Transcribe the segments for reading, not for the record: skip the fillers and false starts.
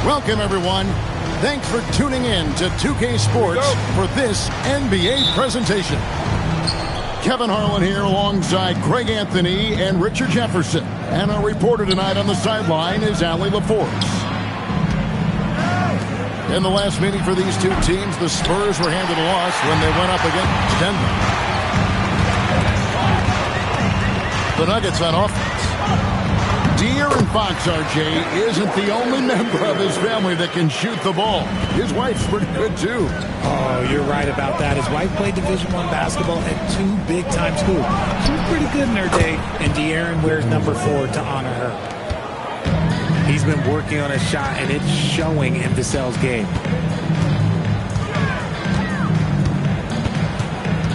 Welcome, everyone. Thanks for tuning in to 2K Sports for this NBA presentation. Kevin Harlan here alongside Greg Anthony and Richard Jefferson. And our reporter tonight on the sideline is Allie LaForce. In the last meeting for these two teams, the Spurs were handed a loss when they went up against Denver. The Nuggets on offense. De'Aaron Fox, RJ, isn't the only member of his family that can shoot the ball. His wife's pretty good, too. Oh, you're right about that. His wife played Division I basketball at 2 big-time schools. She was pretty good in her day, and De'Aaron wears number 4 to honor her. He's been working on his shot, and it's showing in Vassell's game.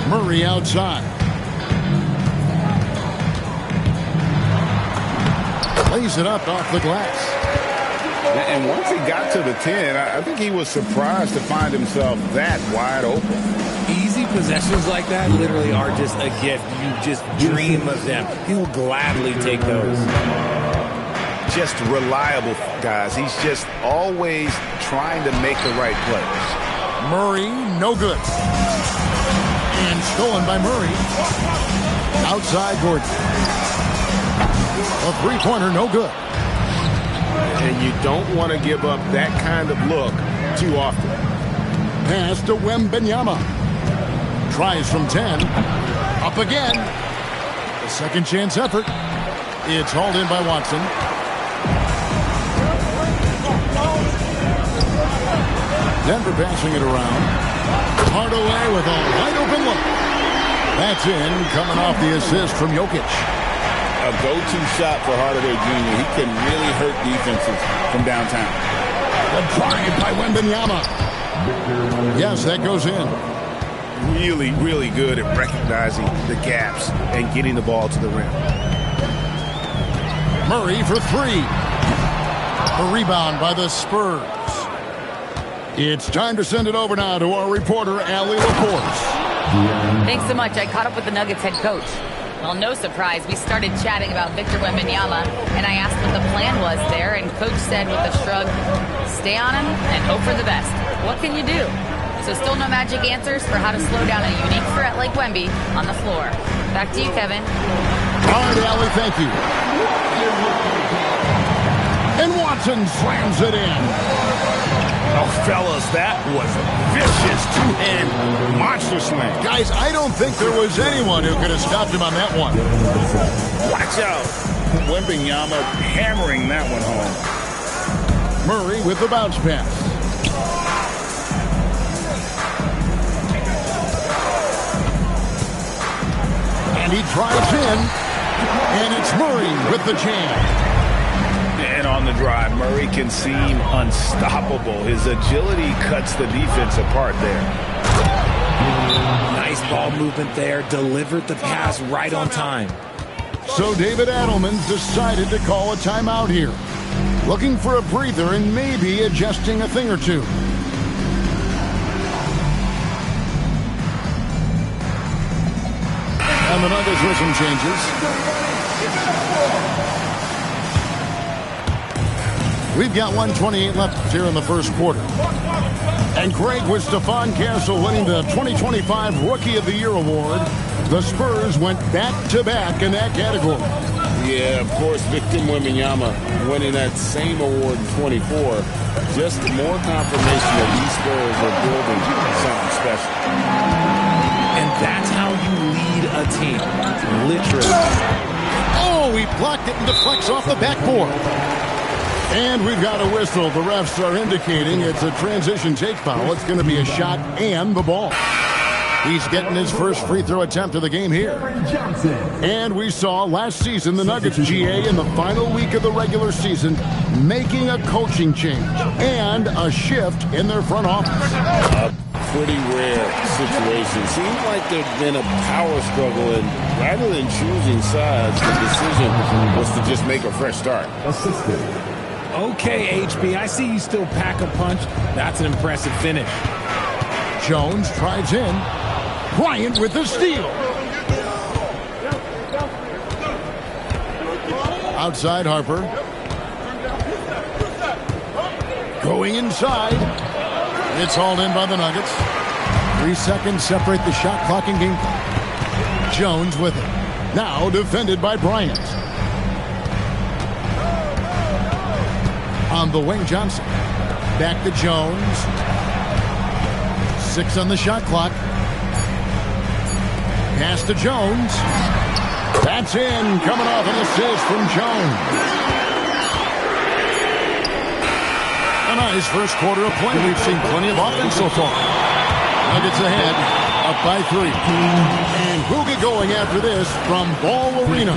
Murray outside. Lays it up off the glass. And once he got to the 10, I think he was surprised to find himself that wide open. Easy possessions like that literally are just a gift. You just dream of them. He'll gladly take those. Just reliable, guys. He's just always trying to make the right plays. Murray, no good. And stolen by Murray. Outside Gordon. A three-pointer, no good. And you don't want to give up that kind of look too often. Pass to Wembanyama. Tries from 10. Up again. A second chance effort. It's hauled in by Watson. Denver passing it around. Hardaway with a wide open look. That's in, coming off the assist from Jokic. A go-to shot for Hardaway Jr. He can really hurt defenses from downtown. The drive by Wembanyama. Yes, that goes in. Really, really good at recognizing the gaps and getting the ball to the rim. Murray for 3. A rebound by the Spurs. It's time to send it over now to our reporter, Allie LaForce. Thanks so much. I caught up with the Nuggets head coach. Well, no surprise, we started chatting about Victor Wembanyama, and I asked what the plan was there, and Coach said with a shrug, stay on him and hope for the best. What can you do? So still no magic answers for how to slow down a unique threat like Wemby on the floor. Back to you, Kevin. All right, Allie, thank you. And Watson slams it in. Oh, fellas, that was a vicious two-hand monster slam. Guys, I don't think there was anyone who could have stopped him on that one. Watch out. Wembanyama hammering that one home. Murray with the bounce pass. And he drives in. And it's Murray with the jam. And on the drive, Murray can seem unstoppable. His agility cuts the defense apart there. Nice ball movement there. Delivered the pass right on time. So David Adelman decided to call a timeout here. Looking for a breather and maybe adjusting a thing or two. And the Nuggets with some changes. We've got 1:28 left here in the first quarter. And Greg, with Stephon Castle winning the 2025 Rookie of the Year award, the Spurs went back-to-back in that category. Yeah, of course, Victor Wembanyama winning that same award in 24. Just more confirmation that these Spurs are building something special. And that's how you lead a team. Literally. Oh, he blocked it and deflects off the backboard. And we've got a whistle. The refs are indicating it's a transition take foul. It's going to be a shot and the ball. He's getting his first free throw attempt of the game here. And we saw last season the Nuggets GA in the final week of the regular season making a coaching change and a shift in their front office. A pretty rare situation. Seems like there's been a power struggle, and rather than choosing sides, the decision was to just make a fresh start. Okay, HB, I see you still pack a punch. That's an impressive finish. Jones drives in. Bryant with the steal. Outside Harper. Going inside. It's hauled in by the Nuggets. 3 seconds separate the shot clock and game clock. Jones with it. Now defended by Bryant. On the wing, Johnson. Back to Jones. 6 on the shot clock. Pass to Jones. That's in. Coming off an assist from Jones. A nice first quarter of play. We've seen plenty of offense so far. Nuggets ahead, up by 3. And who'll get going after this from Ball Arena?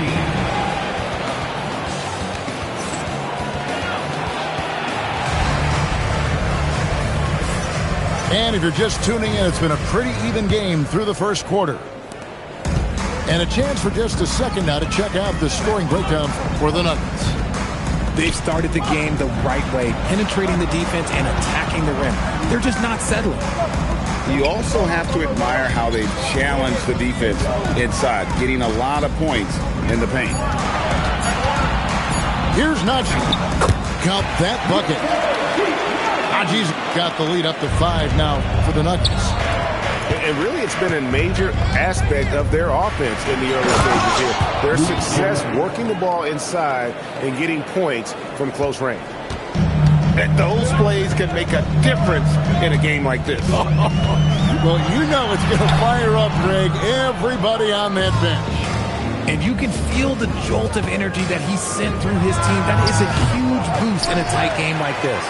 And if you're just tuning in, it's been a pretty even game through the first quarter. And a chance for just a second now to check out the scoring breakdown for the Nuggets. They've started the game the right way, penetrating the defense and attacking the rim. They're just not settling. You also have to admire how they've challenged the defense inside, getting a lot of points in the paint. Here's Najee. Count that bucket. Najee's got the lead up to 5 now for the Nuggets. And really, it's been a major aspect of their offense in the early stages here. Their success working the ball inside and getting points from close range. And those plays can make a difference in a game like this. Well, you know it's going to fire up, Greg, everybody on that bench. And you can feel the jolt of energy that he sent through his team. That is a huge boost in a tight game like this.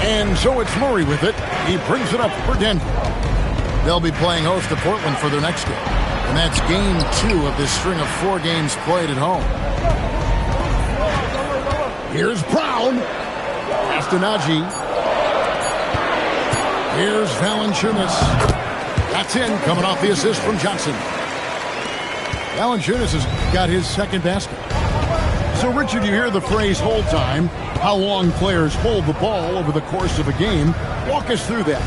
And so it's Murray with it. He brings it up for Denver. They'll be playing host to Portland for their next game. And that's game 2 of this string of 4 games played at home. Here's Brown. Pass to Najee. Here's Valanciunas. That's in, coming off the assist from Johnson. Valanciunas has got his second basket. So, Richard, you hear the phrase hold time, how long players hold the ball over the course of a game. Walk us through that.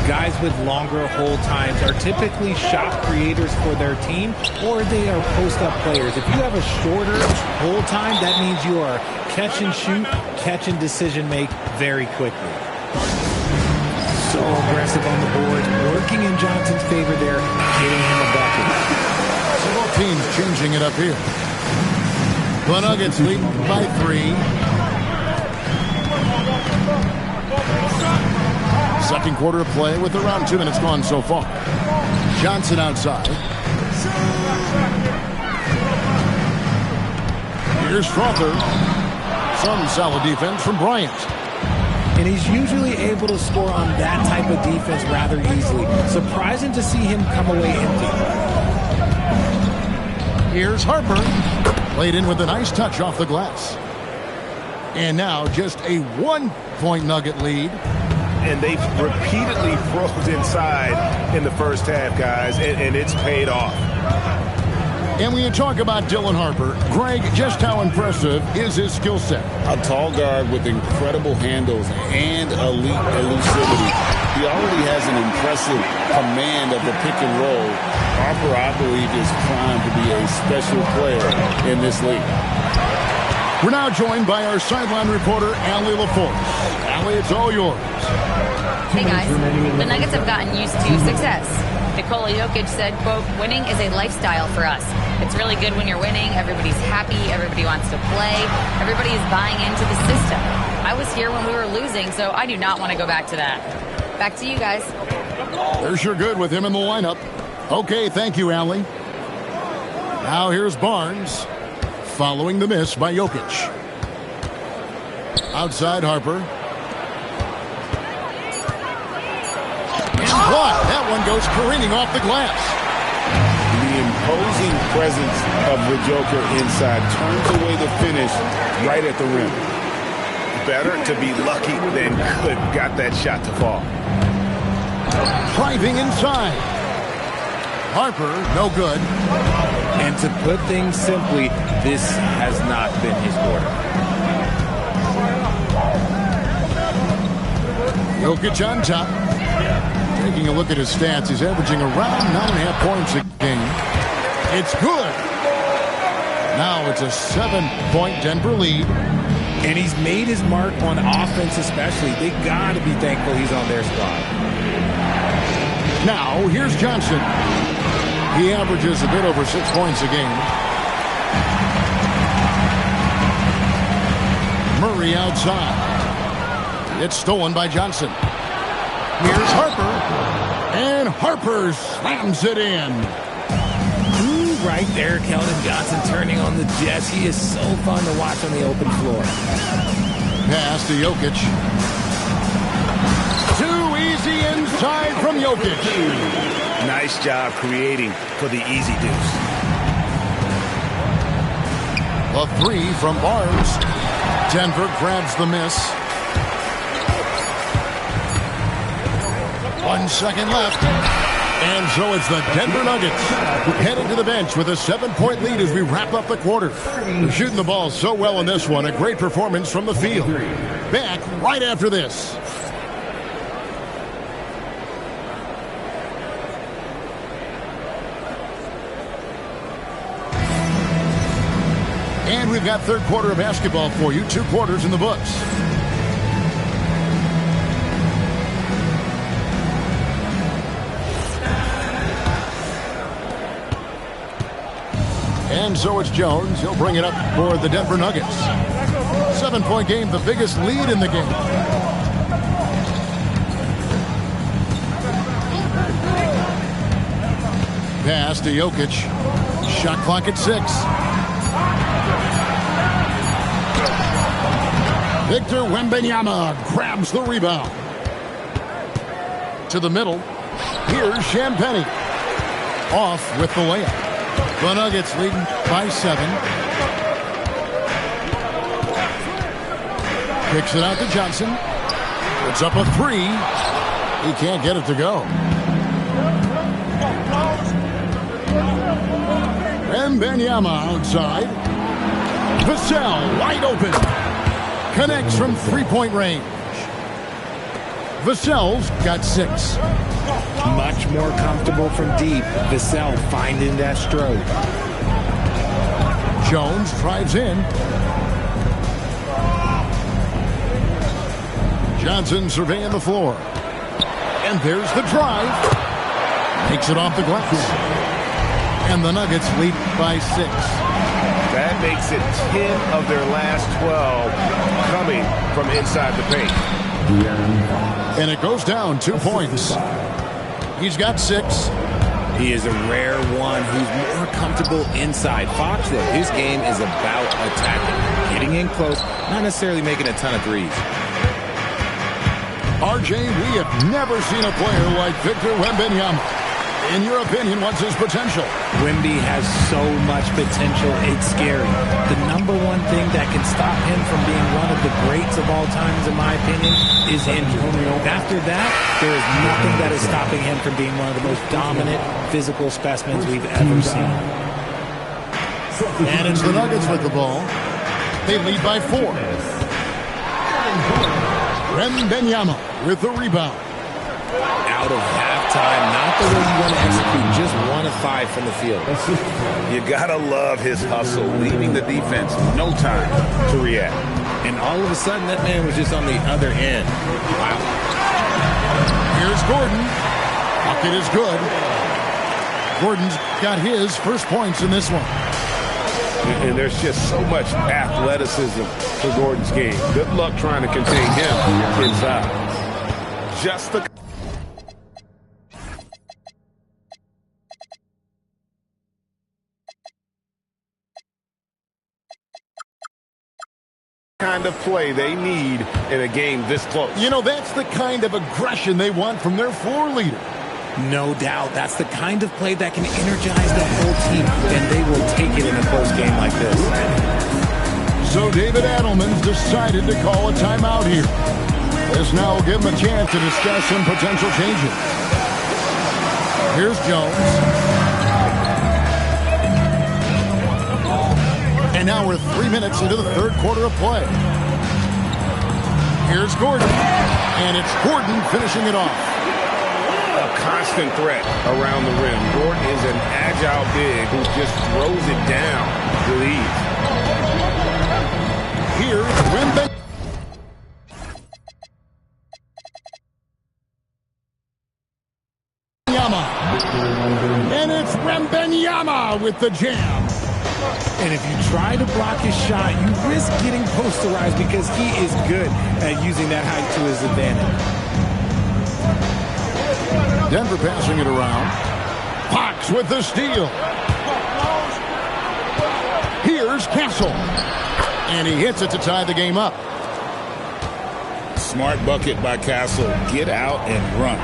Guys with longer hold times are typically shot creators for their team, or they are post-up players. If you have a shorter hold time, that means you are catch and shoot, catch and decision make very quickly. So aggressive on the board, working in Johnson's favor there, getting him a bucket. Several teams changing it up here. The Nuggets lead by 3. Second quarter of play with around 2 minutes gone so far. Johnson outside. Here's Strother. Some solid defense from Bryant. And he's usually able to score on that type of defense rather easily. Surprising to see him come away empty. Here's Harper. Played in with a nice touch off the glass. And now just a 1-point Nugget lead. And they've repeatedly froze inside in the first half, guys, and it's paid off. And when you talk about Dylan Harper, Greg, just how impressive is his skill set? A tall guard with incredible handles and elite elusivity. He already has an impressive command of the pick and roll. Harper, I believe, is primed to be a special player in this league. We're now joined by our sideline reporter, Allie LaForce. Allie, it's all yours. Hey, guys. The Nuggets have gotten used to success. Nikola Jokic said, quote, winning is a lifestyle for us. It's really good when you're winning. Everybody's happy. Everybody wants to play. Everybody is buying into the system. I was here when we were losing, so I do not want to go back to that. Back to you guys. They're sure good with him in the lineup. Okay, thank you, Allie. Now here's Barnes. Following the miss by Jokic. Outside Harper. And blocked. That one goes careening off the glass. The imposing presence of the Joker inside turns away the finish right at the rim. Better to be lucky than good. Got that shot to fall. Driving inside. Harper, no good. And to put things simply, this has not been his quarter. Jokic on top. Taking a look at his stats, he's averaging around 9.5 points a game. It's good. Now it's a 7-point Denver lead. And he's made his mark on offense especially. They got to be thankful he's on their squad. Now, here's Johnson. He averages a bit over 6 points a game. Murray outside. It's stolen by Johnson. Here's Harper. And Harper slams it in. Ooh, right there, Keldon Johnson turning on the Jets. He is so fun to watch on the open floor. Pass to Jokic. Too easy inside from Jokic. Nice job creating for the easy deuce. A three from Barnes. Denver grabs the miss. 1 second left. And so it's the Denver Nuggets heading to the bench with a 7-point lead as we wrap up the quarter. They're shooting the ball so well in this one. A great performance from the field. Back right after this. And we've got third quarter of basketball for you. 2 quarters in the books. And so it's Jones. He'll bring it up for the Denver Nuggets. 7-point game, the biggest lead in the game. Pass to Jokic. Shot clock at 6. Victor Wembanyama grabs the rebound. To the middle. Here's Champagnie. Off with the layup. The Nuggets leading by 7. Kicks it out to Johnson. It's up a 3. He can't get it to go. Wembanyama outside. Vassell wide open. Connects from 3-point range. Vassell's got 6. Much more comfortable from deep. Vassell finding that stroke. Jones drives in. Johnson surveying the floor. And there's the drive. Takes it off the glass. And the Nuggets lead by 6. That makes it 10 of their last 12 coming from inside the paint. And it goes down 2 points. He's got 6. He is a rare one who's more comfortable inside. Fox, though, his game is about attacking, getting in close, not necessarily making a ton of threes. RJ, we have never seen a player like Victor Wembanyama. In your opinion, what's his potential? Wemby has so much potential, it's scary. The number one thing that can stop him from being one of the greats of all times, in my opinion, is injury. After that, there is nothing that is stopping him from being one of the most dominant physical specimens we've ever seen. And it's the Nuggets with the ball. They lead by 4. Wembanyama with the rebound. Out of halftime, not the way you want to execute, just 1 of 5 from the field. You gotta love his hustle, leaving the defense no time to react. And all of a sudden, that man was just on the other end. Wow. Here's Gordon. Bucket is good. Gordon's got his first points in this one. And there's just so much athleticism to Gordon's game. Good luck trying to contain him inside. Just the kind of play they need in a game this close. You know, that's the kind of aggression they want from their floor leader. No doubt. That's the kind of play that can energize the whole team, and they will take it in a close game like this. So David Adelman's decided to call a timeout here. This now will give him a chance to discuss some potential changes. Here's Jones. And now we're 3 minutes into the third quarter of play. Here's Gordon. And it's Gordon finishing it off. A constant threat around the rim. Gordon is an agile big who just throws it down with ease. Here's Wembenyama. And it's Wembenyama with the jam. And if you try to block his shot, you risk getting posterized because he is good at using that height to his advantage. Denver passing it around. Fox with the steal. Here's Castle. And he hits it to tie the game up. Smart bucket by Castle. Get out and run.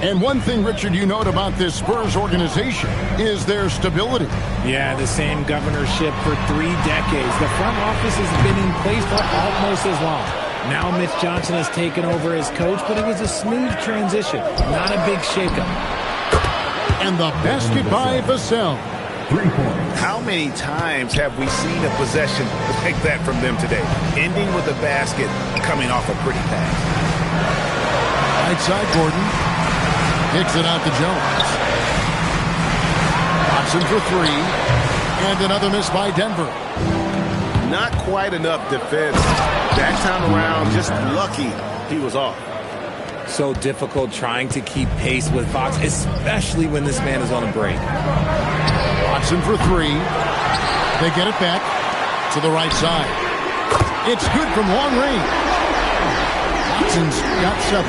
And one thing, Richard, you note about this Spurs organization is their stability. Yeah, the same governorship for 3 decades. The front office has been in place for almost as long. Now Mitch Johnson has taken over as coach, but it was a smooth transition, not a big shakeup. And the basket by Vassell. 3 points. How many times have we seen a possession like that from them today? Ending with a basket, coming off a pretty pass. Right side, Gordon. Kicks it out to Jones. Watson for 3. And another miss by Denver. Not quite enough defense. That time around, just lucky he was off. So difficult trying to keep pace with Fox, especially when this man is on a break. Watson for 3. They get it back to the right side. It's good from long range. Watson's got 7.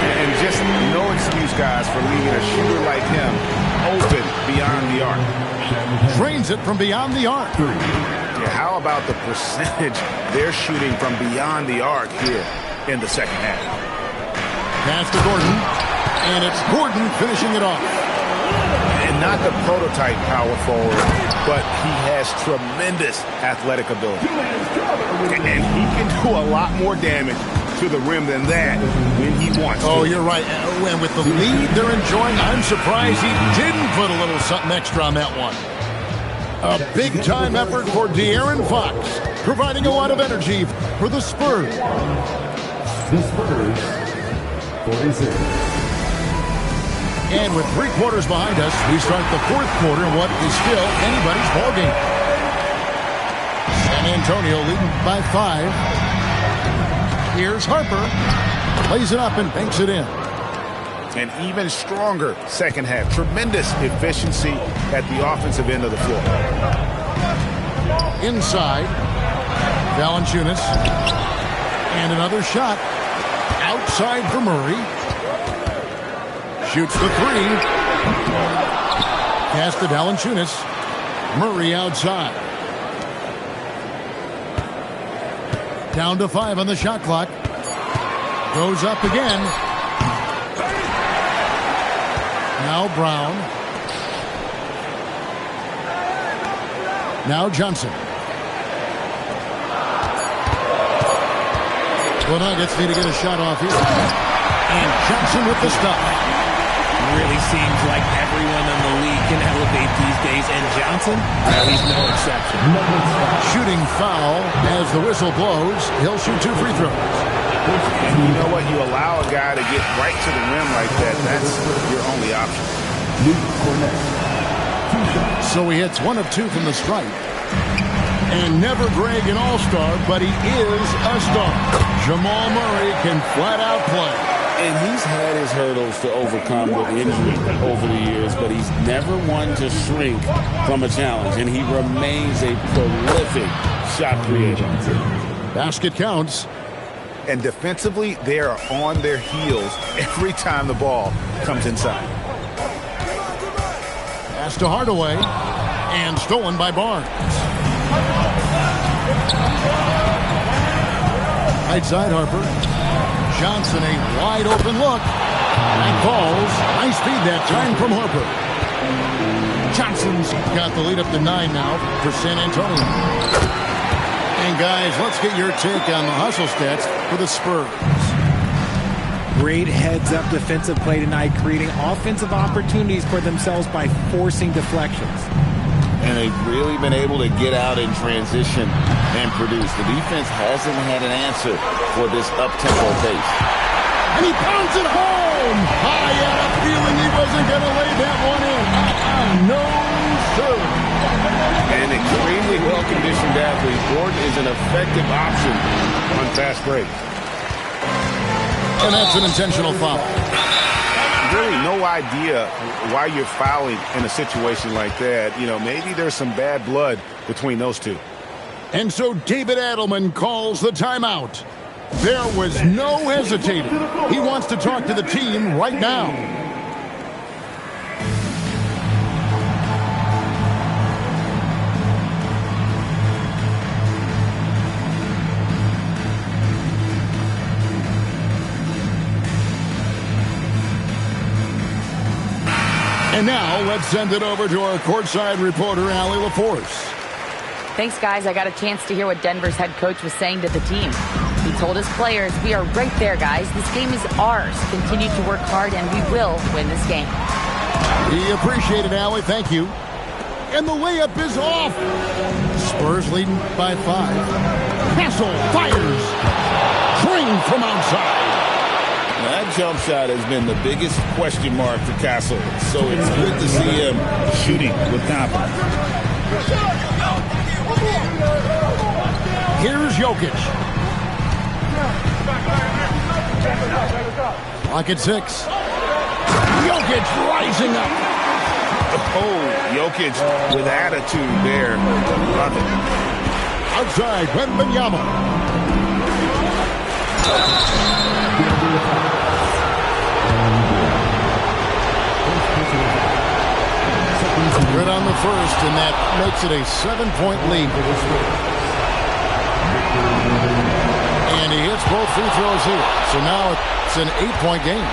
And just no excuse, guys, for leaving a shooter like him open beyond the arc. Drains it from beyond the arc. Yeah, how about the percentage they're shooting from beyond the arc here in the second half? Pass to Gordon. And it's Gordon finishing it off. And not the prototype power forward, but he has tremendous athletic ability. And he can do a lot more damage to the rim than that when he wants to. Oh, you're right. And with the lead they're enjoying, I'm surprised he didn't put a little something extra on that one. A big-time effort for De'Aaron Fox, providing a lot of energy for the Spurs. The Spurs, 46. And with 3 quarters behind us, we start the 4th quarter in what is still anybody's ballgame. San Antonio leading by 5. Here's Harper. Plays it up and banks it in. An even stronger second half. Tremendous efficiency at the offensive end of the floor. Inside. Valanciunas. And another shot. Outside for Murray. Shoots the 3. Pass to Valanciunas. Murray outside. Down to 5 on the shot clock. Goes up again. Now Brown. Now Johnson. The Nuggets need to get a shot off here. And Johnson with the stop. Really seems like everyone in the league can elevate these days, and Johnson, he's no exception. Shooting foul as the whistle blows. He'll shoot 2 free throws. And you know what? You allow a guy to get right to the rim like that. That's your only option. So he hits 1 of 2 from the stripe. And never Greg an all-star, but he is a star. Jamal Murray can flat out play. And he's had his hurdles to overcome with injury over the years, but he's never one to shrink from a challenge, and he remains a prolific shot creator. Basket counts. And defensively, they are on their heels every time the ball comes inside. Pass to Hardaway. And stolen by Barnes. Right side, Harper. Johnson, a wide open look. And falls. Nice feed that time from Harper. Johnson's got the lead up to 9 now for San Antonio. And guys, let's get your take on the hustle stats for the Spurs. Great heads-up defensive play tonight, creating offensive opportunities for themselves by forcing deflections. And they've really been able to get out in transition and produce. The defense hasn't had an answer for this up-tempo pace. And he pounds it home! I had a feeling he wasn't going to lay that one in. No, sir. An extremely well-conditioned athlete, Gordon is in a effective option on fast break. And that's an intentional foul. Really no idea why you're fouling in a situation like that. You know, maybe there's some bad blood between those two. And so David Adelman calls the timeout. There was no hesitating. He wants to talk to the team right now. And now let's send it over to our courtside reporter, Allie LaForce. Thanks, guys. I got a chance to hear what Denver's head coach was saying to the team. He told his players, we are right there, guys. This game is ours. Continue to work hard, and we will win this game. He appreciated Allie. Thank you. And the layup is off. Spurs leading by 5. Castle fires. Train from outside. That jump shot has been the biggest question mark for Castle, so it's good to see him shooting with confidence. Here's Jokic. Lock at 6. Jokic rising up. Oh, Jokic with attitude there. Love it. Outside, Wembanyama. Good on the first, and that makes it a 7-point lead. And he hits both free throws here. So now it's an 8-point game.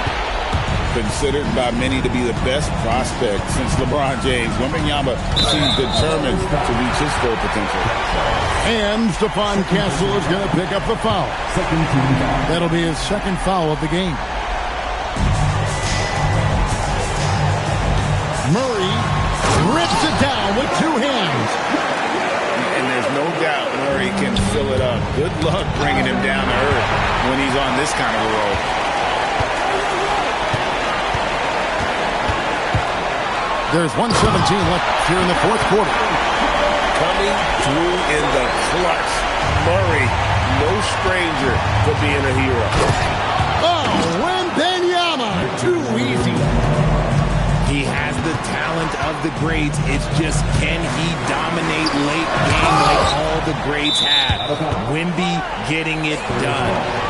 Considered by many to be the best prospect since LeBron James, Wembanyama seems determined to reach his full potential. And Stephon Castle is going to pick up the foul. That'll be his second foul of the game. Murray rips it down with 2 hands. And there's no doubt Murray can fill it up. Good luck bringing him down to earth when he's on this kind of a roll. There's 1:17 left here in the fourth quarter. Coming through in the clutch. Murray, no stranger to being a hero. Oh, Wembanyama. Too easy. He has the talent of the greats. It's just, can he dominate late game like all the greats have? Wemby getting it done.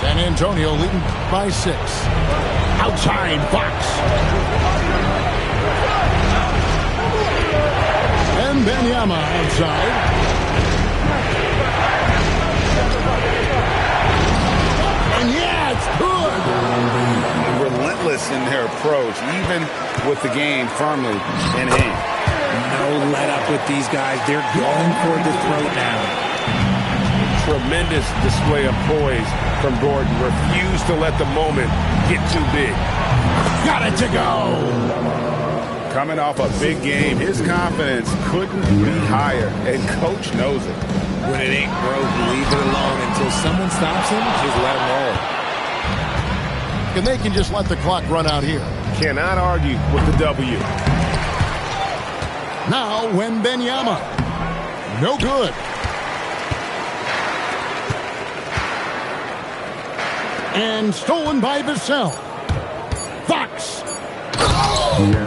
San Antonio leading by 6. Outside, Fox. And Wembanyama outside. And yeah, it's good. Relentless in their approach, even with the game firmly in hand. No let up with these guys. They're going for the throat now. Tremendous display of poise from Gordon. Refused to let the moment get too big. Got it to go. Coming off a big game, his confidence couldn't be higher, and coach knows it. When it ain't broke, leave it alone until someone stops him. Just let him roll. And they can just let the clock run out here. Cannot argue with the W. Now Wembanyama. No good. And stolen by Vassell. Fox.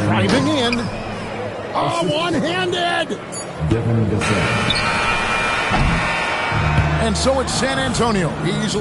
Driving in. Oh, one-handed. Devin Vassell. And so it's San Antonio. He's